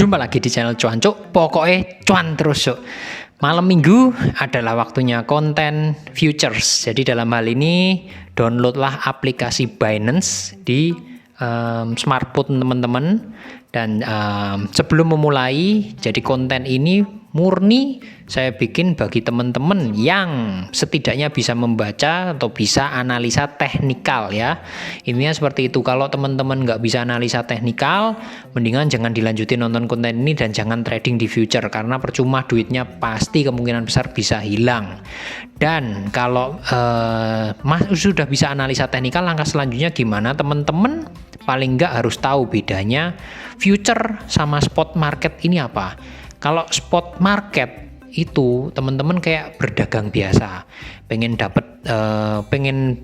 Jumpa lagi di channel Cuancuk, pokoknya cuan terus Cuk. Malam minggu adalah waktunya konten futures. Jadi dalam hal ini downloadlah aplikasi Binance di smartphone teman-teman. Dan sebelum memulai, jadi konten ini murni saya bikin bagi teman-teman yang setidaknya bisa membaca atau bisa analisa teknikal ya. Intinya seperti itu. Kalau teman-teman nggak bisa analisa teknikal, mendingan jangan dilanjutin nonton konten ini dan jangan trading di future karena percuma, duitnya pasti kemungkinan besar bisa hilang. Dan kalau sudah bisa analisa teknikal, langkah selanjutnya gimana teman-teman? Paling nggak harus tahu bedanya future sama spot market ini apa. Kalau spot market itu teman-teman kayak berdagang biasa, pengen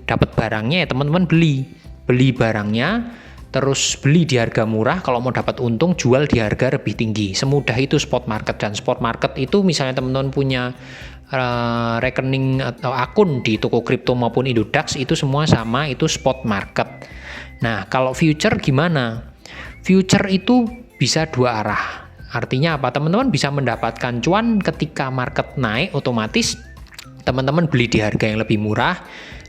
dapat barangnya ya teman-teman beli barangnya, terus beli di harga murah, kalau mau dapat untung jual di harga lebih tinggi. Semudah itu spot market. Dan spot market itu misalnya teman-teman punya rekening atau akun di toko kripto maupun Indodax, itu semua sama, itu spot market. Nah, kalau future gimana? Future itu bisa dua arah. Artinya apa? Teman-teman bisa mendapatkan cuan ketika market naik, otomatis teman-teman beli di harga yang lebih murah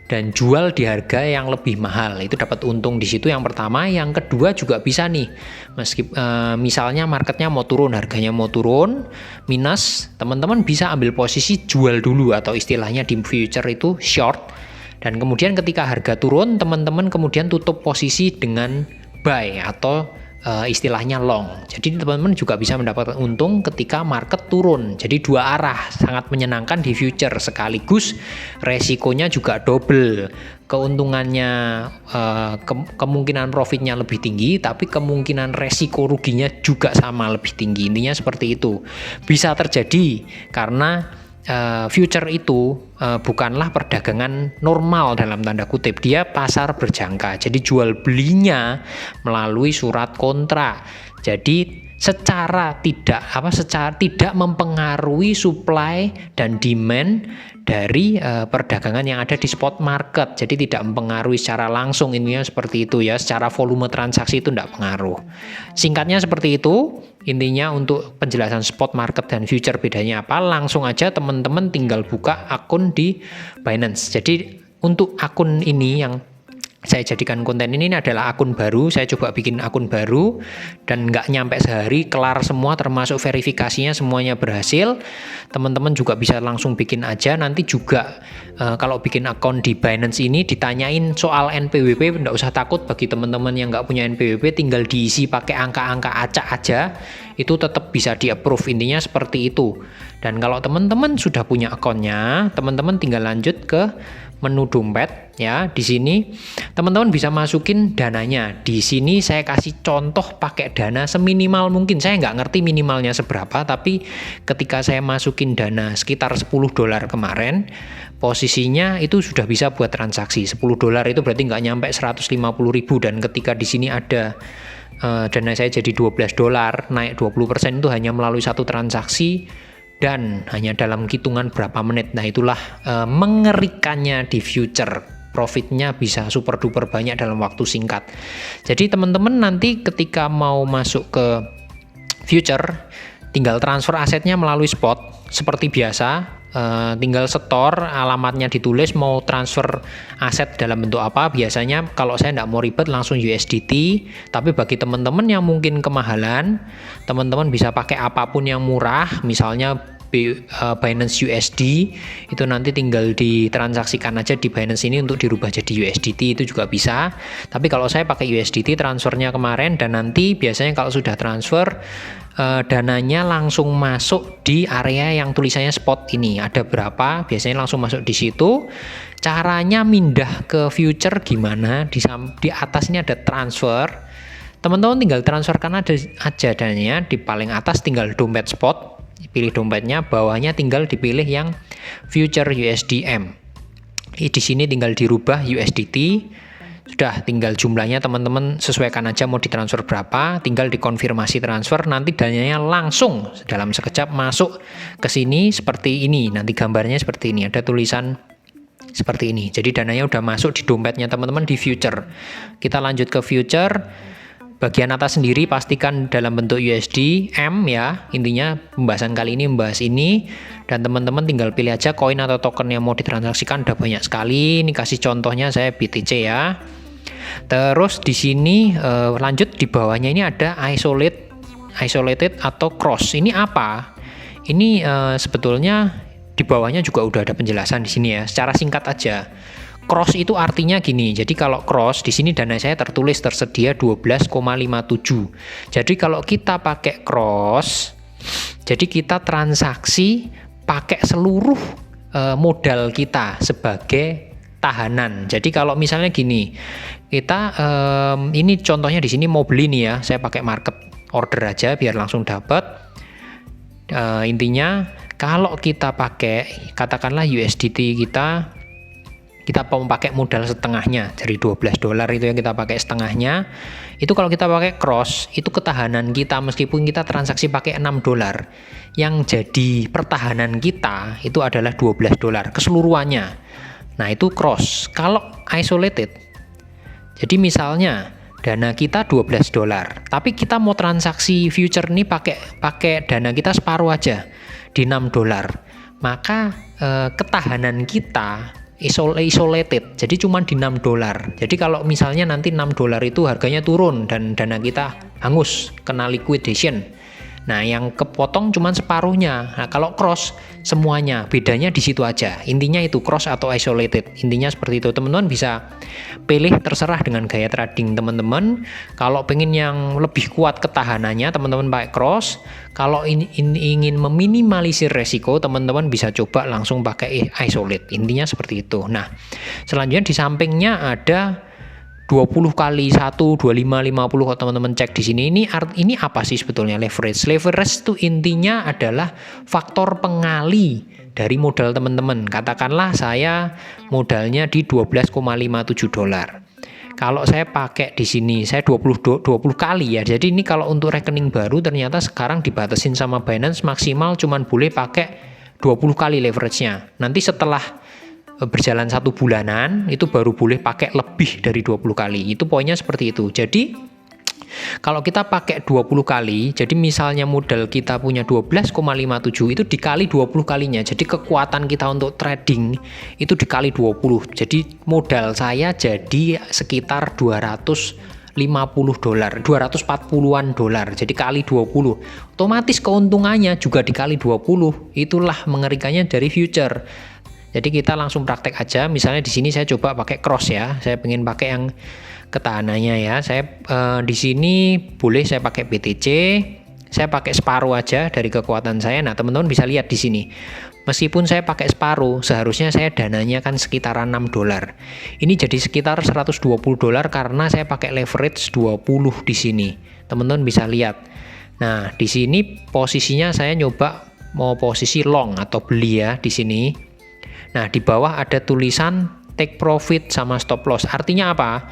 dan jual di harga yang lebih mahal. Itu dapat untung di situ yang pertama. Yang kedua juga bisa nih, misalnya marketnya mau turun, harganya mau turun, minus, teman-teman bisa ambil posisi jual dulu atau istilahnya di future itu short. Dan kemudian ketika harga turun, teman-teman kemudian tutup posisi dengan buy atau istilahnya long. Jadi teman-teman juga bisa mendapatkan untung ketika market turun. Jadi dua arah, sangat menyenangkan di future. Sekaligus resikonya juga double. Keuntungannya kemungkinan profitnya lebih tinggi, tapi kemungkinan resiko ruginya juga sama, lebih tinggi. Intinya seperti itu. Bisa terjadi karena future itu bukanlah perdagangan normal dalam tanda kutip, dia pasar berjangka. Jadi jual belinya melalui surat kontrak. Jadi secara tidak mempengaruhi supply dan demand dari perdagangan yang ada di spot market. Jadi tidak mempengaruhi secara langsung, intinya seperti itu ya. Secara volume transaksi itu tidak pengaruh. Singkatnya seperti itu. Intinya untuk penjelasan spot market dan future bedanya apa, langsung aja teman-teman tinggal buka akun di Binance. Jadi untuk akun ini yang saya jadikan konten ini adalah akun baru. Saya coba bikin akun baru dan nggak nyampe sehari kelar semua, termasuk verifikasinya semuanya berhasil. Teman-teman juga bisa langsung bikin aja. Nanti juga kalau bikin akun di Binance ini ditanyain soal NPWP, nggak usah takut. Bagi teman-teman yang nggak punya NPWP, tinggal diisi pakai angka-angka acak aja, itu tetap bisa di-approve. Intinya seperti itu. Dan kalau teman-teman sudah punya akunnya, teman-teman tinggal lanjut ke menu dompet ya. Di sini teman-teman bisa masukin dananya. Di sini saya kasih contoh pakai dana seminimal mungkin. Saya nggak ngerti minimalnya seberapa, tapi ketika saya masukin dana sekitar $10 kemarin, posisinya itu sudah bisa buat transaksi. $10 itu berarti nggak nyampe 150.000. Dan ketika di sini ada dana saya jadi $12, naik 20%, itu hanya melalui satu transaksi dan hanya dalam hitungan berapa menit. Nah, itulah mengerikannya di future. Profitnya bisa super duper banyak dalam waktu singkat. Jadi teman-teman nanti ketika mau masuk ke future, tinggal transfer asetnya melalui spot seperti biasa. Tinggal setor, alamatnya ditulis, mau transfer aset dalam bentuk apa. Biasanya kalau saya tidak mau ribet langsung USDT, tapi bagi teman-teman yang mungkin kemahalan, teman-teman bisa pakai apapun yang murah, misalnya Binance USD, itu nanti tinggal ditransaksikan aja di Binance ini untuk dirubah jadi USDT, itu juga bisa. Tapi kalau saya pakai USDT, transfernya kemarin, dan nanti biasanya kalau sudah transfer dananya langsung masuk di area yang tulisannya spot ini. Ada berapa, biasanya langsung masuk di situ. Caranya mindah ke future gimana? Di atas ini ada transfer. Teman-teman tinggal transferkan aja dananya. Di paling atas tinggal dompet spot, pilih dompetnya, bawahnya tinggal dipilih yang future USDM. Di sini tinggal dirubah USDT. Sudah, tinggal jumlahnya teman-teman sesuaikan aja mau ditransfer berapa, tinggal dikonfirmasi transfer, nanti dananya langsung dalam sekejap masuk ke sini seperti ini. Nanti gambarnya seperti ini, ada tulisan seperti ini. Jadi dananya udah masuk di dompetnya teman-teman di future. Kita lanjut ke future. bagian atas sendiri pastikan dalam bentuk USD M ya. Intinya pembahasan kali ini membahas ini, dan teman-teman tinggal pilih aja koin atau token yang mau ditransaksikan. Ada banyak sekali. Ini kasih contohnya saya BTC ya. Terus di sini lanjut di bawahnya ini ada isolated atau cross. Ini apa? Ini sebetulnya di bawahnya juga udah ada penjelasan di sini ya. Secara singkat aja. Cross itu artinya gini. Jadi kalau cross di sini dana saya tersedia 12,57. Jadi kalau kita pakai cross, jadi kita transaksi pakai seluruh modal kita sebagai tahanan. Jadi kalau misalnya gini, kita ini contohnya di sini mau beli nih ya, saya pakai market order aja biar langsung dapat. Intinya kalau kita pakai katakanlah USDT kita mau pakai modal setengahnya dari $12 itu yang kita pakai setengahnya, itu kalau kita pakai cross itu ketahanan kita meskipun kita transaksi pakai $6, yang jadi pertahanan kita itu adalah $12 keseluruhannya. Nah itu cross. Kalau isolated, jadi misalnya dana kita $12, tapi kita mau transaksi future nih pakai dana kita separuh aja di $6, maka ketahanan kita isolated, jadi cuma di $6. Jadi kalau misalnya nanti $6 itu harganya turun dan dana kita hangus, kena liquidation, nah yang kepotong cuma separuhnya. Nah kalau cross semuanya, bedanya di situ aja. Intinya itu cross atau isolated, intinya seperti itu. Teman-teman bisa pilih, terserah dengan gaya trading teman-teman. Kalau pengen yang lebih kuat ketahanannya, teman-teman pakai cross. Kalau ingin meminimalisir resiko, teman-teman bisa coba langsung pakai isolate. Intinya seperti itu. Nah, selanjutnya di sampingnya ada 20 kali 1, 25, 50 kalau teman-teman cek di sini. Ini apa sih sebetulnya leverage? Leverage itu intinya adalah faktor pengali dari modal teman-teman. Katakanlah saya modalnya di $12,57. Kalau saya pakai di sini, saya 20 kali ya. Jadi ini kalau untuk rekening baru ternyata sekarang dibatasin sama Binance maksimal cuman boleh pakai 20 kali leverage-nya. Nanti setelah berjalan 1 bulanan itu baru boleh pakai lebih dari 20 kali. Itu poinnya seperti itu. Jadi kalau kita pakai 20 kali, jadi misalnya modal kita punya 12,57 itu dikali 20 kalinya. Jadi kekuatan kita untuk trading itu dikali 20. Jadi modal saya jadi sekitar $240, $240-an. Jadi kali 20. Otomatis keuntungannya juga dikali 20. Itulah mengerikannya dari future. Jadi kita langsung praktek aja. Misalnya di sini saya coba pakai cross ya. Saya pengen pakai yang ketahanannya ya. Saya di sini boleh saya pakai BTC. Saya pakai separuh aja dari kekuatan saya. Nah, teman-teman bisa lihat di sini. Meskipun saya pakai separuh, seharusnya saya dananya kan sekitaran $6. Ini jadi sekitar $120 karena saya pakai leverage 20 di sini. Teman-teman bisa lihat. Nah, di sini posisinya saya nyoba mau posisi long atau beli ya di sini. Nah, di bawah ada tulisan take profit sama stop loss. Artinya apa?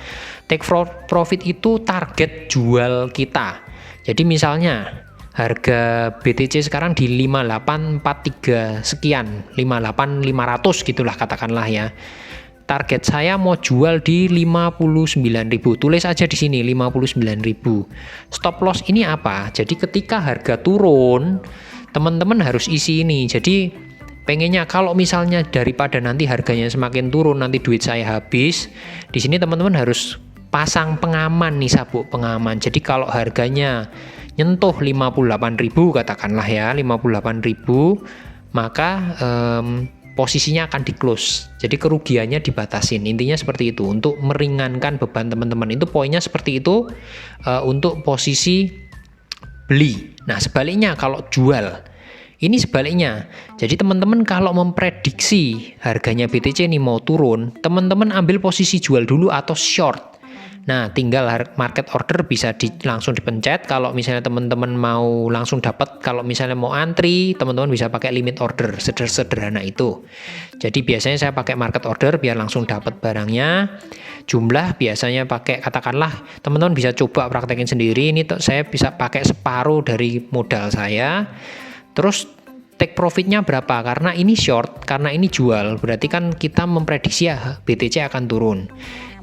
Take profit itu target jual kita. Jadi misalnya harga BTC sekarang di 5843 sekian, 58500 gitulah katakanlah ya. Target saya mau jual di 59.000. Tulis aja di sini 59.000. Stop loss ini apa? Jadi ketika harga turun, teman-teman harus isi ini. Jadi pengennya kalau misalnya daripada nanti harganya semakin turun, nanti duit saya habis. Di sini teman-teman harus pasang pengaman nih, sabuk pengaman. Jadi kalau harganya nyentuh 58.000 katakanlah ya, 58.000, maka posisinya akan di close. Jadi kerugiannya dibatasin. Intinya seperti itu untuk meringankan beban teman-teman. Itu poinnya seperti itu untuk posisi beli. Nah, sebaliknya kalau jual ini sebaliknya. Jadi teman-teman kalau memprediksi harganya BTC ini mau turun, teman-teman ambil posisi jual dulu atau short. Nah, tinggal market order bisa langsung dipencet. Kalau misalnya teman-teman mau langsung dapat, kalau misalnya mau antri, teman-teman bisa pakai limit order, sederhana itu. Jadi biasanya saya pakai market order biar langsung dapat barangnya. Jumlah biasanya pakai, katakanlah teman-teman bisa coba praktekin sendiri. Ini saya bisa pakai separuh dari modal saya. Terus take profitnya berapa? Karena ini short, karena ini jual. Berarti kan kita memprediksi ya BTC akan turun.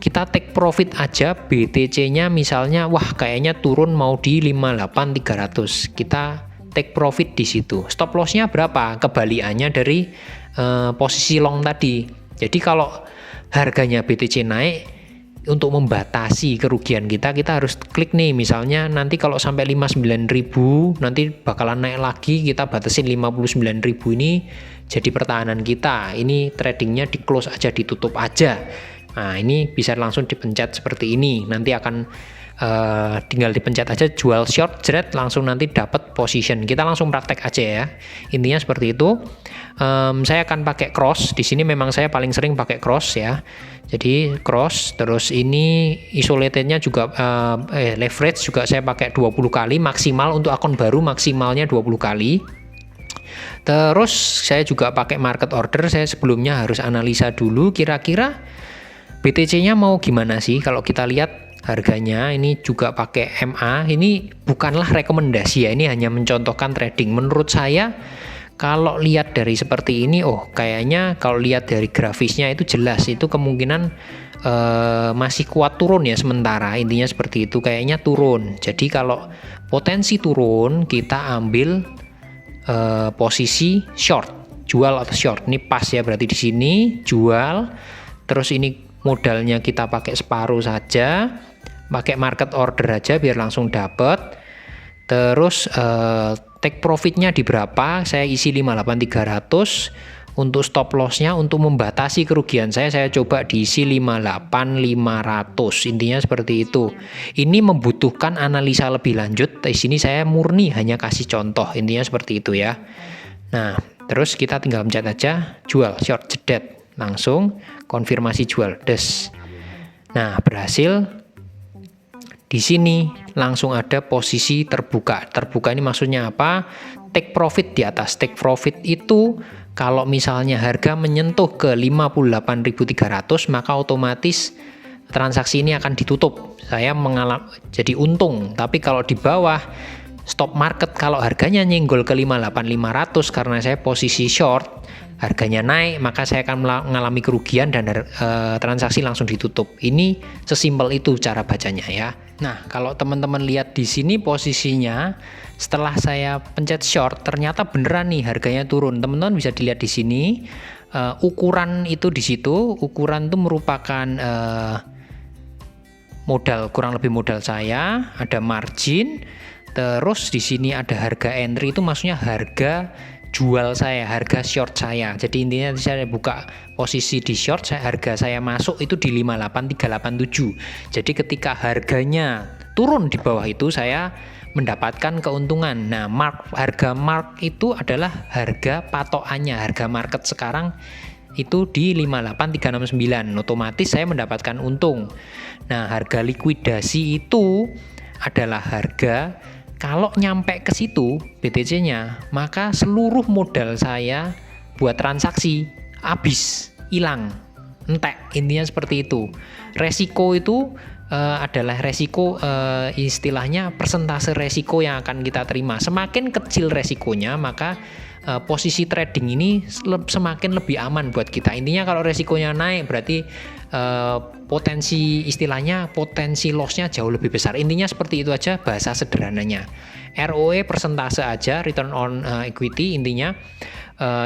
kita take profit aja BTC-nya misalnya wah kayaknya turun mau di 58.300. Kita take profit di situ. Stop loss-nya berapa? Kebalikannya dari posisi long tadi. Jadi kalau harganya BTC naik, untuk membatasi kerugian kita harus klik nih, misalnya nanti kalau sampai 59.000 nanti bakalan naik lagi, kita batasin 59.000 ini jadi pertahanan kita. Ini tradingnya di close aja, ditutup aja. Nah ini bisa langsung dipencet seperti ini, nanti akan tinggal dipencet aja jual short jret, langsung nanti dapat position. Kita langsung praktek aja ya, intinya seperti itu. Saya akan pakai cross di sini, memang saya paling sering pakai cross ya. Jadi cross, terus ini isolatednya juga leverage juga saya pakai 20 kali maksimal, untuk akun baru maksimalnya 20 kali. Terus saya juga pakai market order. Saya sebelumnya harus analisa dulu kira-kira BTC-nya mau gimana sih. Kalau kita lihat harganya ini juga pakai MA, ini bukanlah rekomendasi ya, ini hanya mencontohkan trading. Menurut saya kalau lihat dari seperti ini, oh kayaknya kalau lihat dari grafisnya itu jelas itu kemungkinan masih kuat turun ya sementara, intinya seperti itu, kayaknya turun. Jadi kalau potensi turun kita ambil posisi short, jual atau short. Ini pas ya, berarti di sini jual. Terus ini modalnya kita pakai separuh saja, pakai market order aja biar langsung dapat. Terus take profitnya di berapa, saya isi 58.300. Untuk stop lossnya, untuk membatasi kerugian saya coba diisi 58.500. Intinya seperti itu. Ini membutuhkan analisa lebih lanjut, di sini saya murni hanya kasih contoh, intinya seperti itu ya. Nah terus kita tinggal pencet aja jual short jedet, langsung konfirmasi jual des. Nah berhasil. Di sini langsung ada posisi terbuka. Terbuka ini maksudnya apa? Take profit di atas. Take profit itu kalau misalnya harga menyentuh ke 58.300 maka otomatis transaksi ini akan ditutup. Saya jadi untung. Tapi kalau di bawah stop market, kalau harganya nyenggol ke 58.500 karena saya posisi short, harganya naik, maka saya akan mengalami kerugian dan transaksi langsung ditutup. Ini sesimpel itu cara bacanya ya. Nah, kalau teman-teman lihat di sini posisinya, setelah saya pencet short, ternyata beneran nih harganya turun. Teman-teman bisa dilihat di sini, ukuran itu di situ, ukuran itu merupakan modal, kurang lebih modal saya, ada margin. Terus di sini ada harga entry, itu maksudnya harga jual saya, harga short saya. Jadi intinya saya buka posisi di short, harga saya masuk itu di 58.387. Jadi ketika harganya turun di bawah itu saya mendapatkan keuntungan. Nah, harga mark itu adalah harga patokannya, harga market sekarang itu di 58.369. Otomatis saya mendapatkan untung. Nah, harga likuidasi itu adalah harga kalau nyampe ke situ BTC-nya, maka seluruh modal saya buat transaksi habis, hilang, entek. Intinya seperti itu. Resiko itu adalah resiko, istilahnya persentase resiko yang akan kita terima. Semakin kecil resikonya, maka posisi trading ini semakin lebih aman buat kita. Intinya kalau resikonya naik berarti potensi, istilahnya potensi lossnya jauh lebih besar. Intinya seperti itu aja bahasa sederhananya. ROE persentase aja, return on equity, intinya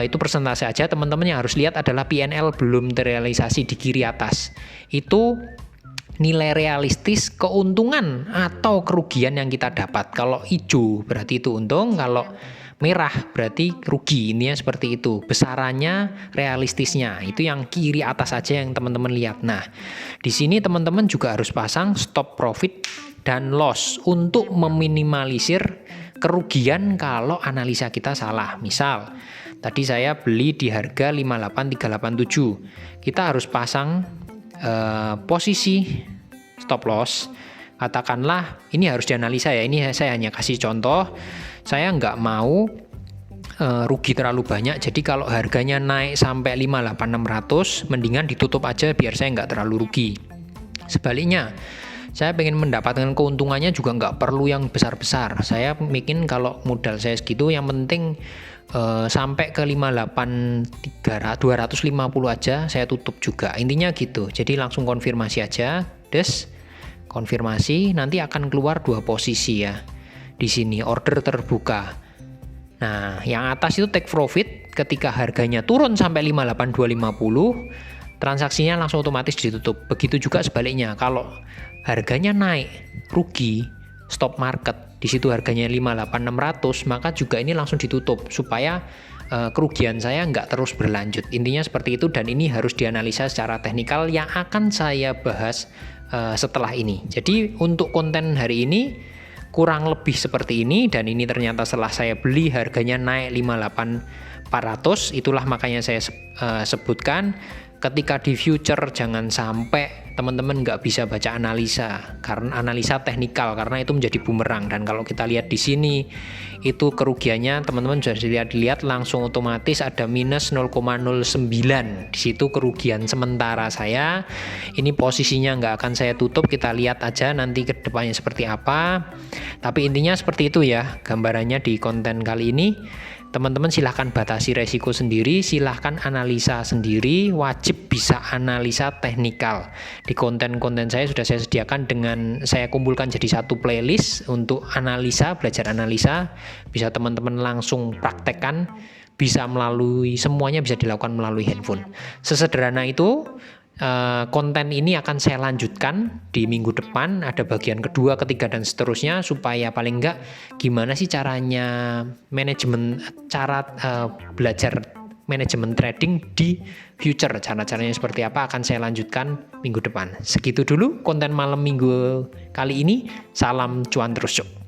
itu persentase aja. Teman-teman yang harus lihat adalah PNL belum terrealisasi di kiri atas. Itu nilai realistis keuntungan atau kerugian yang kita dapat. Kalau hijau berarti itu untung, kalau merah berarti rugi. Ini seperti itu, besarannya, realistisnya itu yang kiri atas aja yang teman-teman lihat. Nah di sini teman-teman juga harus pasang stop profit dan loss untuk meminimalisir kerugian kalau analisa kita salah. Misal tadi saya beli di harga 58.387, kita harus pasang posisi stop loss. Katakanlah ini harus dianalisa ya, ini saya hanya kasih contoh. Saya nggak mau rugi terlalu banyak, jadi kalau harganya naik sampai 58.600 mendingan ditutup aja biar saya nggak terlalu rugi. Sebaliknya saya pengen mendapatkan keuntungannya juga nggak perlu yang besar-besar. Saya bikin kalau modal saya segitu, yang penting sampai ke 250 aja saya tutup juga. Intinya gitu. Jadi langsung konfirmasi aja, konfirmasi, nanti akan keluar 2 posisi ya. Di sini order terbuka. Nah, yang atas itu take profit ketika harganya turun sampai 58250, transaksinya langsung otomatis ditutup. Begitu juga sebaliknya, kalau harganya naik, rugi, stop market, di situ harganya 58600, maka juga ini langsung ditutup supaya kerugian saya nggak terus berlanjut. Intinya seperti itu, dan ini harus dianalisa secara teknikal yang akan saya bahas setelah ini. Jadi untuk konten hari ini kurang lebih seperti ini, dan ini ternyata setelah saya beli harganya naik 58400. Itulah makanya saya sebutkan ketika di future jangan sampai teman-teman nggak bisa baca analisa, karena analisa teknikal, karena itu menjadi bumerang. Dan kalau kita lihat di sini itu kerugiannya teman-teman sudah dilihat langsung otomatis ada minus 0,09. Di situ kerugian sementara saya. Ini posisinya nggak akan saya tutup, kita lihat aja nanti ke depannya seperti apa. Tapi intinya seperti itu ya gambarannya di konten kali ini. Teman-teman silahkan batasi resiko sendiri, silahkan analisa sendiri, wajib bisa analisa teknikal. Di konten-konten saya sudah saya sediakan dengan saya kumpulkan jadi satu playlist untuk analisa, belajar analisa. Bisa teman-teman langsung praktekkan, bisa semuanya bisa dilakukan melalui handphone. Sesederhana itu. Konten ini akan saya lanjutkan di minggu depan, ada bagian kedua, ketiga, dan seterusnya, supaya paling enggak gimana sih caranya belajar manajemen trading di future, cara-caranya seperti apa akan saya lanjutkan minggu depan. Segitu dulu konten malam minggu kali ini. Salam cuan terus, Cuk.